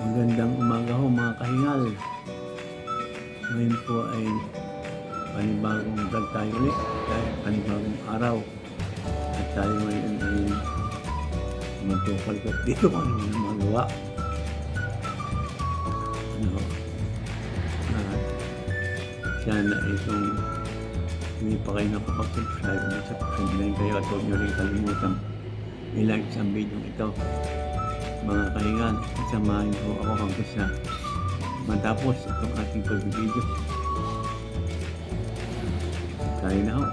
Magandang umaga ho mga kahingal. Ngayon po ay panibagong vlog tayo ulit. Panibagong araw. At tayo ngayon ay magpapalgot dito kung ano na magawa. Sana itong hindi pa kayo nakapag-subscribe na subscribe na kayo at huwag nyo rin kalimutan i-like sa video ito. Mga kahingan, samahin po ako hanggang sa matapos itong ating pag-video. Tayo na ho.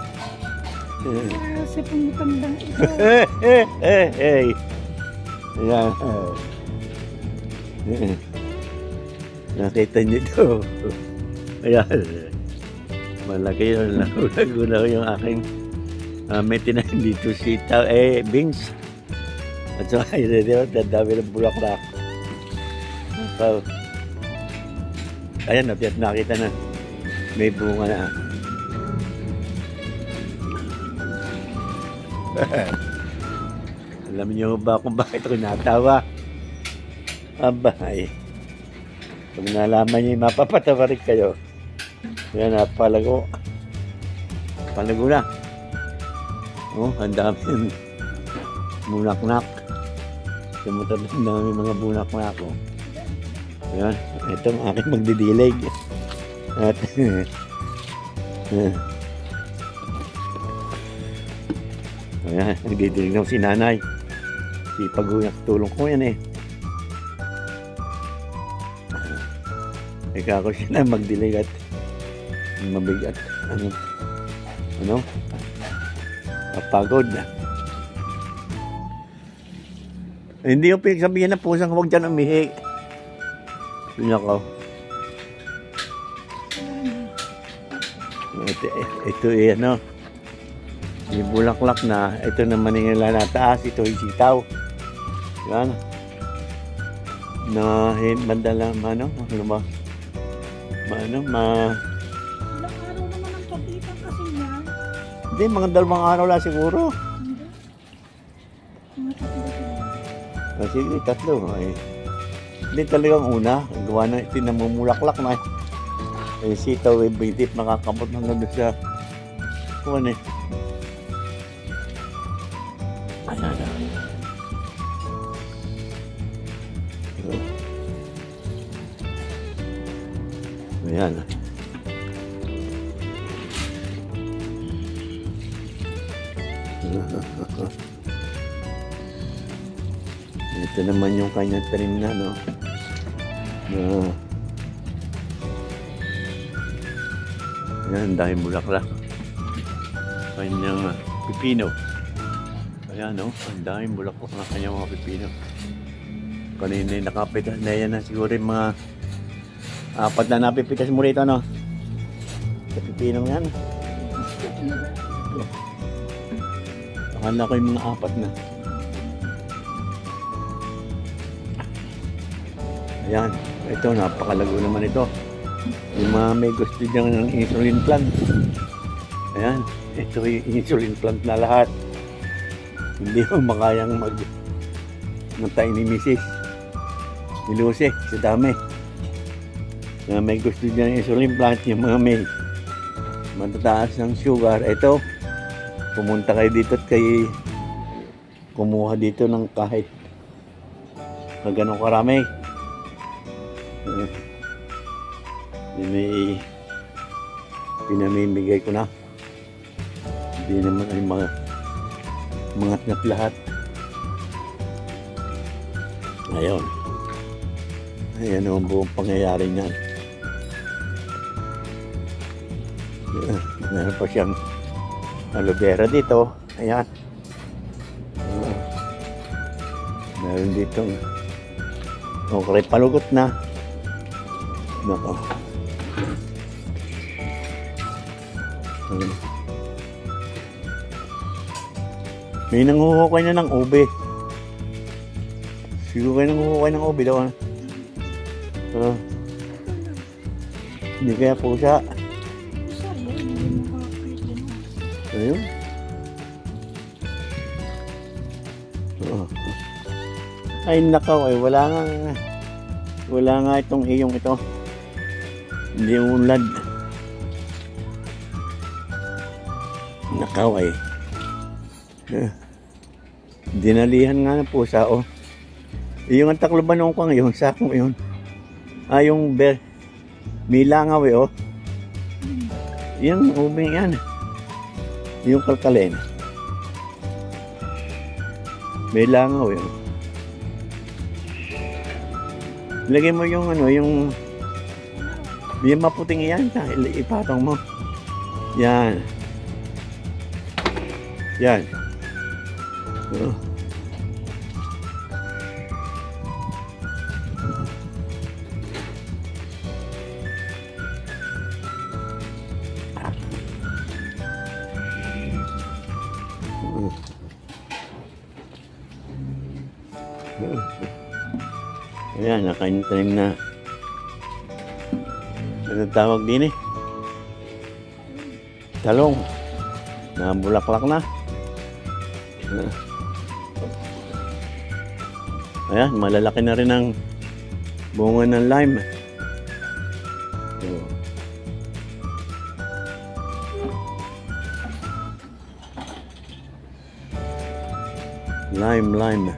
Kasi pong matandang ito. Ayan. Nakita niyo ito. Ayan. Malaki yun. Naguna ko yung aking may tinahin dito sitaw. Beans. At saka yun dito, dadami ng bulaklak. So, ayan, nakita na. May bunga na. Alam niyo ba kung bakit ako natawa? Abay. Pag nalaman niyo, mapapatawa rin kayo. Yan, palago. Palago na. Oh, ang dami bunak-nak. Sumutan ang dami mga bunak-nak ko. Yan, ito ang aking magdidilig. At ayan, nagdidilig na si nanay. Si Paguyak, tulong ko yan eh. Ika ako siya na magdilig at mabigat. Ano? Kapagod na. Hindi yung pinagsabihan na pusang huwag dyan umihi. Yun ako. Ito ano. Yung bulaklak na. Ito naman yung na taas. Ito yung sitaw. Yan. Na mandala ano ba? Ilang araw naman ang pagitan kasi yan. Hindi, mga 2 araw lang siguro. Hindi. Mga 3 Kasi 3 ay. Hindi talagang una. Gawa na ito namumulaklak na. Yung sitaw ay bitip nakakabot hanggang doon sa kuwan eh. Ayan na. Ayan. Ito naman yung kanyang tanim na, no? Ayan, dahil bulaklak. Kanyang pipino. Ayan, no? Ang daming bulaklak ng kanyang mga pipino. Kanina nakapitas na yan na siguro yung mga 4 na napipitas mo rito, no? Sa pipinong yan. Akala ko yung mga 4 na. Ayan. Ito, napakalago naman ito. Yung mga may gusto dyan ng insulin plant. Ayan. Ito yung insulin plant na lahat. Hindi mo makayang magtay ni Mrs. Nilusi sa dami. Yung may gusto dyan ng insulin plant, yung mga may matataas ng sugar. Ito, pumunta kayo dito at kayo kumuha dito ng kahit na ganun karami. May pinamimigay ko na. Hindi naman ay mangat-ngat lahat. Ayun. Ayan ang buong pangyayari niyan. Meron pa siyang aloe vera dito. Ayan. Meron ditong okray palugot na. Nako. May nanguhukay na ng ube. Siguro kayo nanguhukay ng ube daw. Hindi kaya pusa. Ayun. Ay nakaw, ay wala nga. Wala nga itong iyong ito. Hindi unlad. Nakaw ay. Dinalihan nga ng pusa, oh. Yung ang takloban ko ngayon, sakong yun. Ah, yung may langaw eh, oh. Yung ubing yan. Yung kalkalin. May langaw eh. Lagay mo yung ano, yung maputing yan. Ipatong mo. Yan. Yan. Oh. Ayan, nakain-time na. Ano tawag din eh? Talong. Nabulaklak na. Ayan, malalaki na rin ang bunga ng lime. Lime.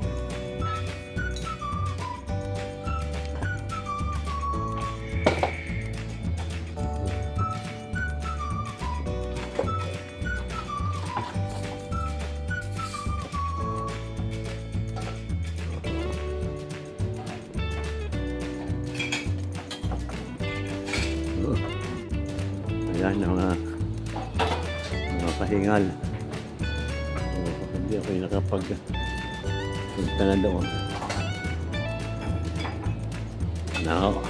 Ayan ang mga pahingal. Hindi ako nakapag-punta na doon. No.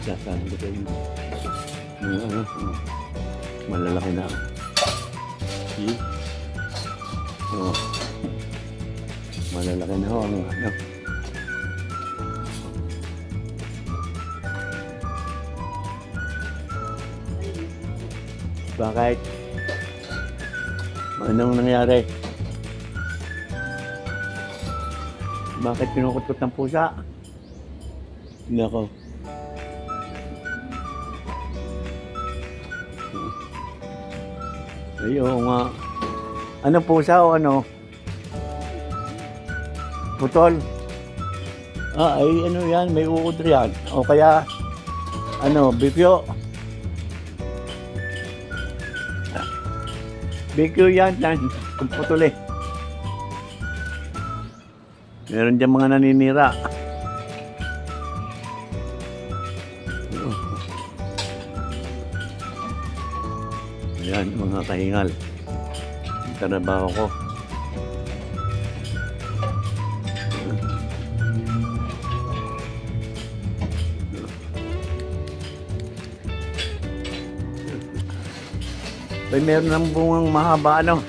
Sasabi ko yun. Malalaki na. See? Oh. Malalaki na ho ang ano. Bakit? Anong nangyari? Bakit pinukutkot ng pusa? Nako. Ayun nga. Ano pusa o ano? Putol? Ah, ay ano yan? May uod yan. O kaya, ano, bikyo? Bikyo yan. Kung putol eh. Meron dyan mga naninira. Ayan, mga kahingal. Ang trabaho ko. Ay, meron ng bungang mahaba, ano?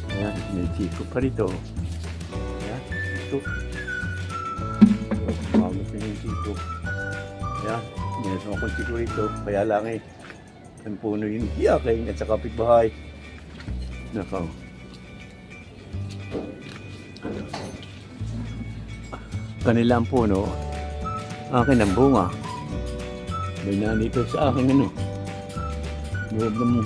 Ayan, may chiko pa rito. Ayan, ito. Bago sa yung chiko. Ayan, meron akong chiko rito. Kaya lang eh, ang puno yung hiyakay at sa kapitbahay. Nakaw. Kanila ang puno, akin ang bunga. May nandito sa akin ano. Loob mo.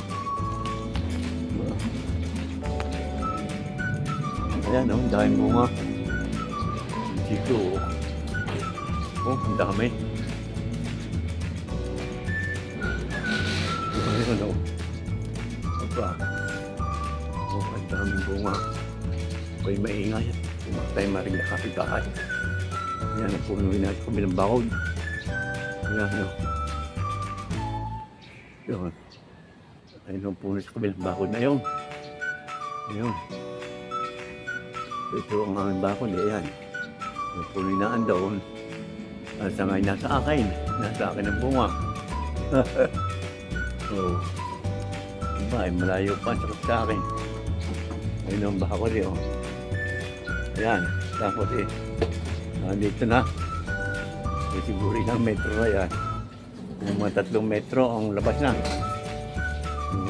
Ayan o, dahil bunga. Dito oh, ang dami. Ayan o. Aba. Oh, ang daming bunga. Ako'y maingay. Pumatay maring nakapitbahay. Yan ang puno natin kami ng bakod. Yan o. Yun. Ayun ang puno sa kami ng bakod na yun. Ayun. Ito ang aming bakod. Ayan. Yung punoy na andoon. At sa ngayon nasa akin. Nasa akin ang bunga. Oh. Diba, ay malayo pa sa akin. Ayun ang bakod eh. Oh. Ayan. Tapos eh. Nandito na. Eh, siguro ilang metro na yan. Yung mga 3 metro ang labas na.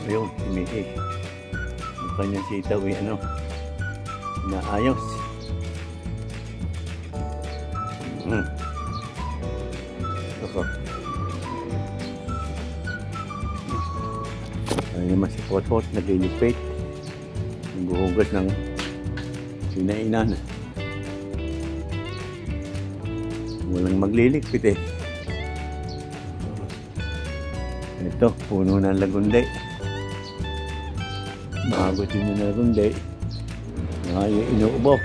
Ayun, tumiis. Yung kanyang sitaw eh, ano, naayos. Ako. Ayun naman si Pot-Pot, naglilipit. Naghuhugas ng sinainan. Walang magliligpit eh. Ito, puno ng lagunday. Mahagot yun ng lagunday. Ngayon inuubo.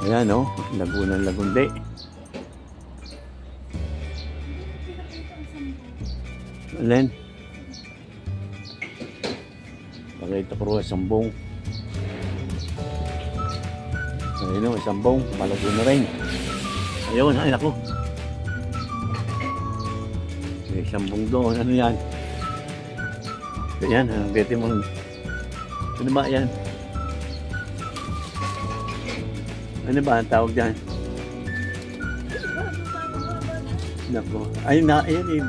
Ayan o, lago ng lagunday. Alin? Pakita ko rin sambong. Ayun o, sambong. Malago na rin. Ayun, ay naku. May sambong doon. Ano yan? Yan, pwede mong... Ano ba yan? Ano ba ang tawag dyan? Naku. Ayun na, ayun eh.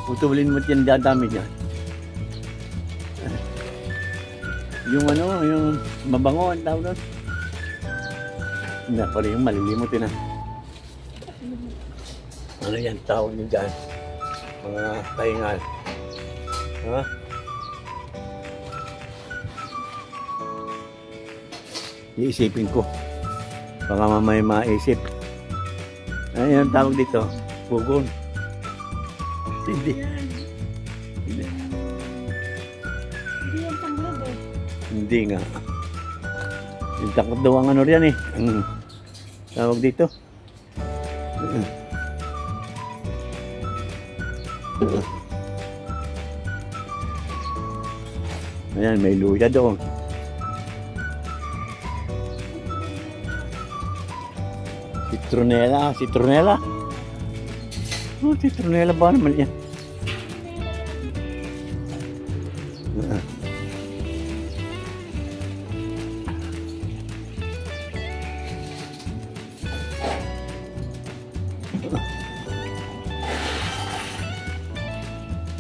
Putulin mo yan, dadami dyan. Yung ano, yung mabango, ang tawag doon. Naku, yung malilimutin na. Ano yan, tawag nyo dyan? Mga pahingal. Ha? Iisipin ko. Baka mamaya maisip. Ano yung tawag dito? Pugon. Hindi. Hindi. Hindi yan tanglad eh. Hindi nga. Yung takot daw ang ano riyan eh. Ang tawag dito. Ayan, may luya doon. Citronella, citronella. Oh, citronella ba naman yan?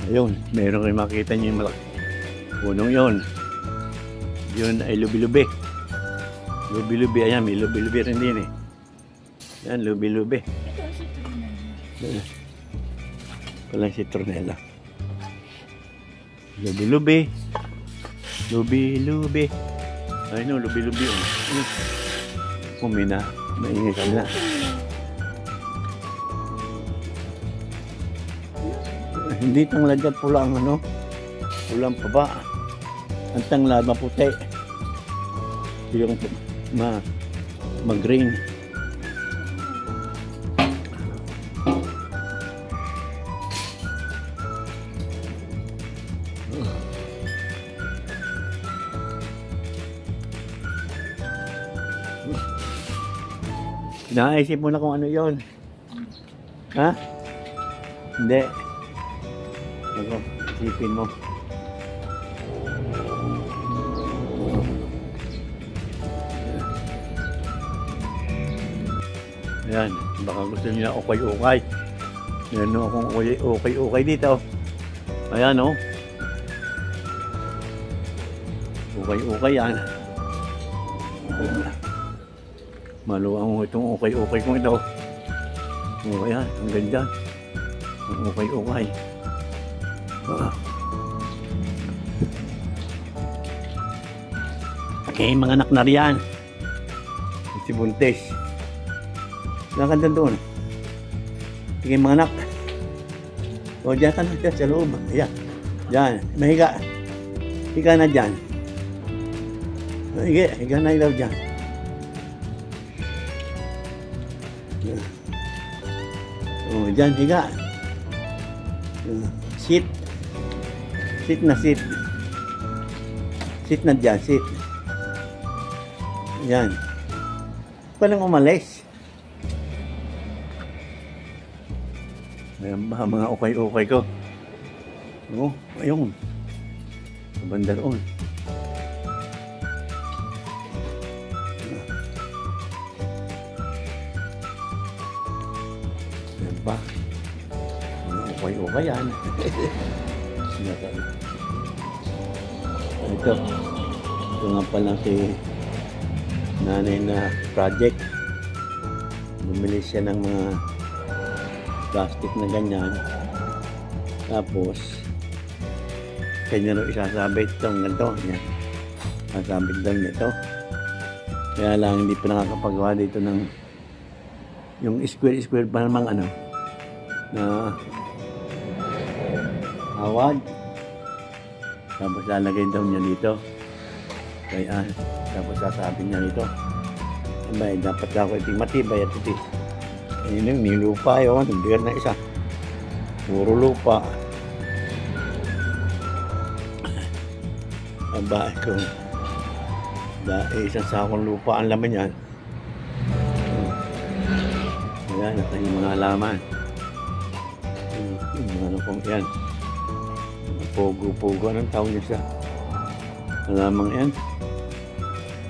Ayun, meron kayo makita nyo yung malaki. Punong yun. Yun ay lubi-lubi. Lubi-lubi, ayan, may lubi-lubi rin din eh. Yan, lubi-lubi. Walang citronella. Lubi-lubi. Lubi-lubi. Ay no, lubi-lubi. Kumina. Maingay ka na. Hindi tanglad yan, pula ang ano. Pulang paba. Ang tanglad, maputi. Yung mag-green. Naisip mo na kung ano yon? Ha? Hindi. Ako, isipin mo. Ayan, baka gusto niyo na ukay-ukay. Meron akong ukay-ukay dito. Ayan o. Ukay-ukay yan. Maluwang itong ukay-ukay kong ito. O ayan, ang ganda. Ang ukay-ukay. Okay, mga anak na riyan. Si Buntes. Nakanda doon. Okay, mga anak. O, dyan ka na, dyan sa loob. Ayan. Dyan. Mahiga. Higa na dyan. Higa na ilaw dyan. O, dyan, higa. Sit. Sit na sit. Sit na dyan, sit. Yan. Palang umalis. Ayan ba, mga ukay-ukay ko. Oo, ayun. Sa banda roon. Ayan ba? Mga ukay-ukay yan. Ito. Ito nga pala si nanay na project. Bumili siya ng mga plastic na ganyan. Tapos kanya rin isasabit itong ganito. Yan. Sasabit daw niya ito. Kaya lang hindi pa nakakapagawa dito ng yung square pa namang ano na awad. Tapos lalagay daw niya dito. Kaya tapos sasabi niya dito. Abay, dapat ako ito matibay at ito. Ayun yung nilupa yun. Bigar na isa. Puro lupa. Aba, kung isang sakong lupa ang laman yan. Ayan, ito yung mga halaman. Ano pong yan. Pogo-pogo. Anong tawag niya sa halamang yan?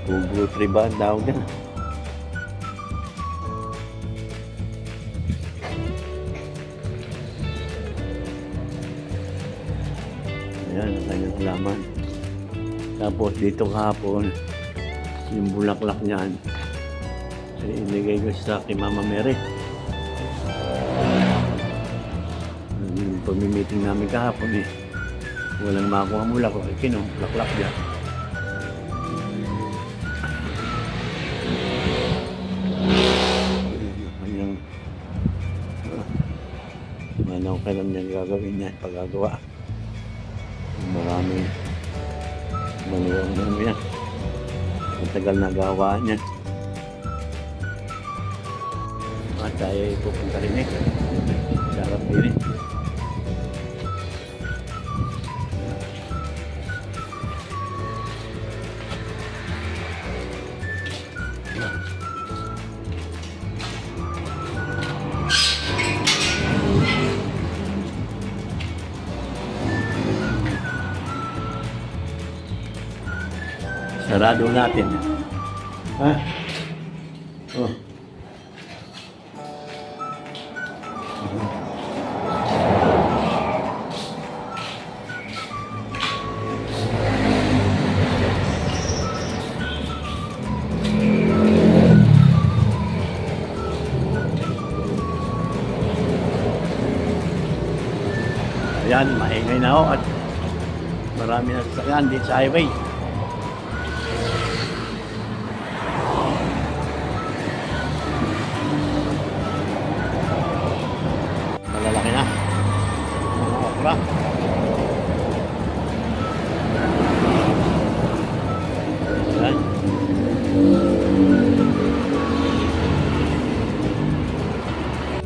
Pogo tree ba ang tawag niya? Ayan, ang kanyang halaman. Tapos dito kahapon, yung bulaklak niyan, inigay ko sa kay Mama Mary. Yung pag-meeting namin kahapon walang makuha mula ko. Bulaklak niya. Kanyang manaw ka lang niyang gagawin niya paggagawa. Maraming manuwang namin yan. Matagal na gawa niya. At tayo pupunta rin sarap din sarado natin. Ha? Oh. Ayan, maingay na ako at marami na sasakyan dito sa highway. Malalaki na. Mga okra. Ayan.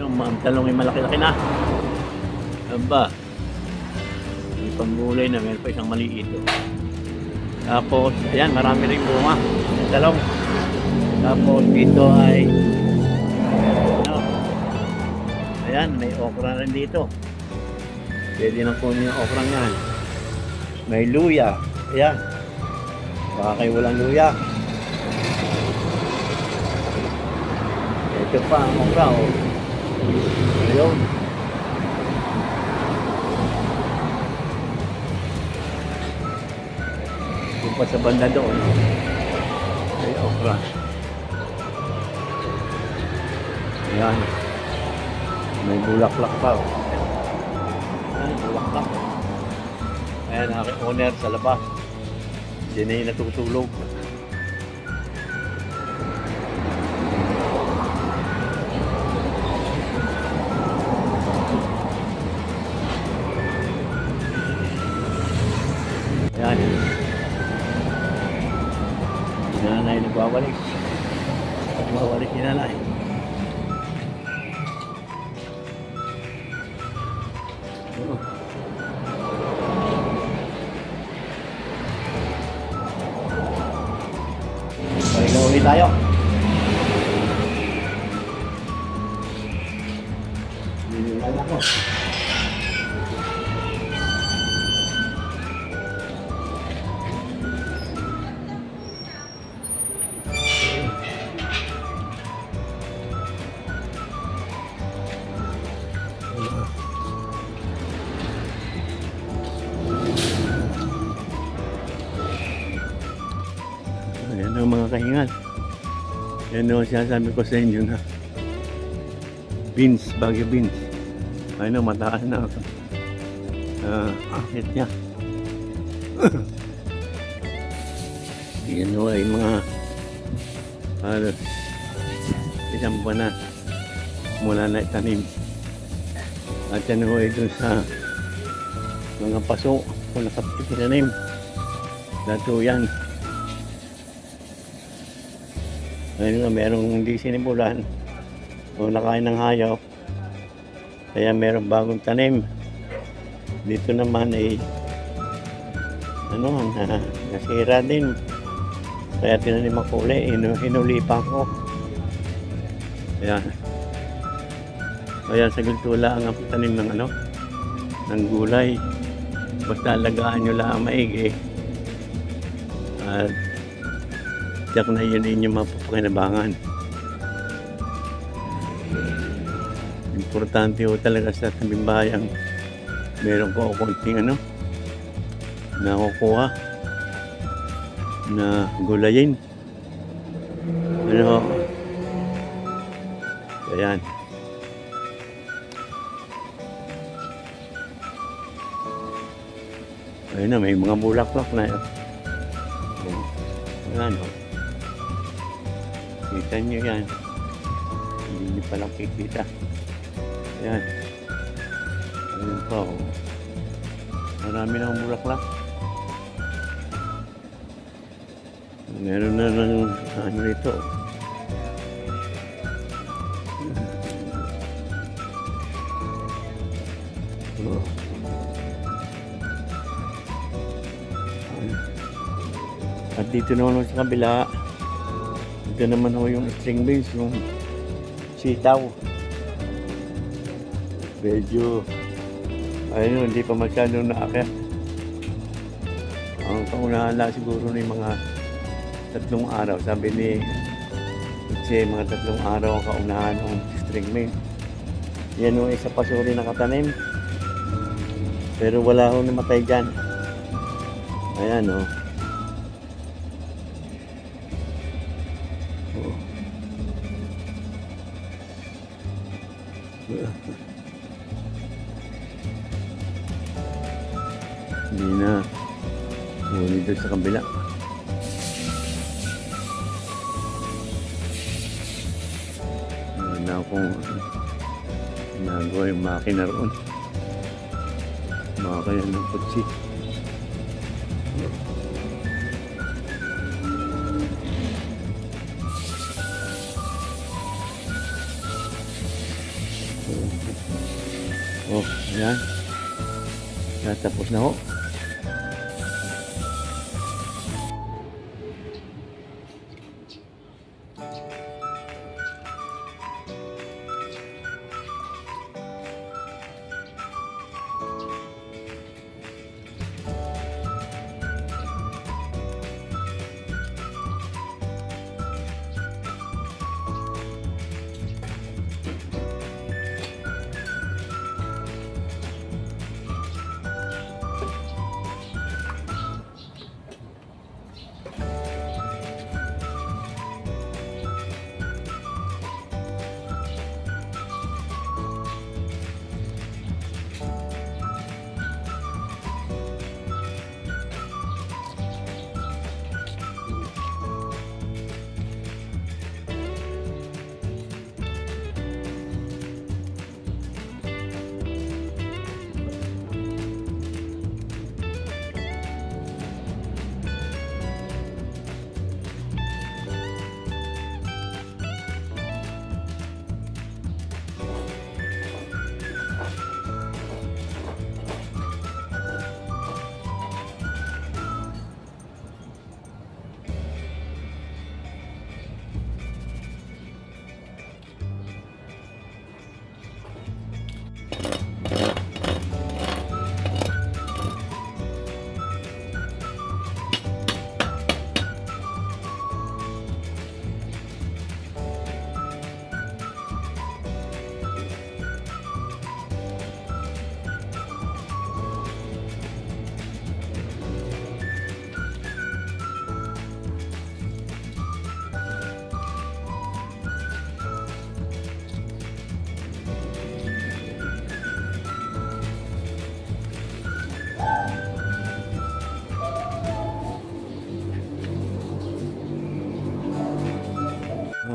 Yung mga talong ay malaki-laki na. Aba. May panggulay na, meron pa isang maliit. Tapos, ayan, marami rin bunga. Talong. Tapos, dito ay ayan, may okra rin dito. Pwede nang kunin yung okra yan. May luya. Ayan. Baka kayo walang luya. Ito pa ang okra. Oh. Ayun. Ito pa sa banda doon. May okra. Ayan. May bulaklak pa. Ayan, bulaklak. Ayan, aking owner sa labas. Diyan na yung natutulog. Ayan. Si nanay nagwawalik. Nagwawalik si nanay. Bili tayo. Bili lang ako. Ayan ang mga kahingal. Yan o sinasabi ko sa inyo na beans, Baguio beans. Ayun o, mataas na ako. Akit niya. Yan o ay mga halos isang buwan na mula na itanim. At yan o ay dun sa mga paso kung nakapitinanim. Dato yan. Ngayon nga, merong hindi sinimulan o nakain ng hayop. Kaya merong bagong tanim. Dito naman ay nasira din. Kaya tinanim ako ulit, hinulipan ko. Kaya sa gultula ang tanim ng ng gulay. Basta alagaan nyo lang maigi. At tiyak na yun inyong mapapakinabangan. Importante ho talaga sa tabing bayang meron ko konting nakukuha na gulayin. Ayan. Ayun na, may mga bulaklak na yun. Ayan o. Kita nyo yan. Hindi nyo palang kikita. Ayan. Ayun pa o. Marami na ang bulaklak. Meron na ng rito. At dito naman sa kabila, ito naman ho yung string beans, yung sitaw. Medyo, ayun, hindi pa masyadong naakyat. Ang paunahan lang siguro ni mga 3 araw. Sabi ni Uche, mga 3 araw ang kaunahan ng string beans. Yan yung isa pa suri nakatanim. Pero wala ho namatay dyan. Ayan o. Hindi na huli doon sa kabila. Wala akong nagawa yung makina roon. Makakaya ng putsi. Oh, ayan. Tapos na ho.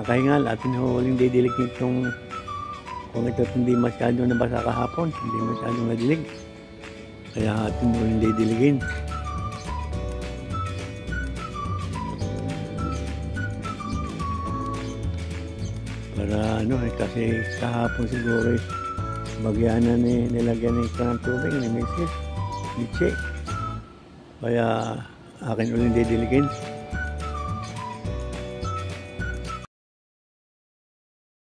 Nakahingal at hinuhuling didilig nitong kung ito't hindi masyado nabasa kahapon, hindi masyadong nadilig. Kaya atin huling didiligin. Para ano kasi kahapon siguro bagyanan nilagyan ito ng tubig ni Mrs. Litche. Kaya akin uling didiligin.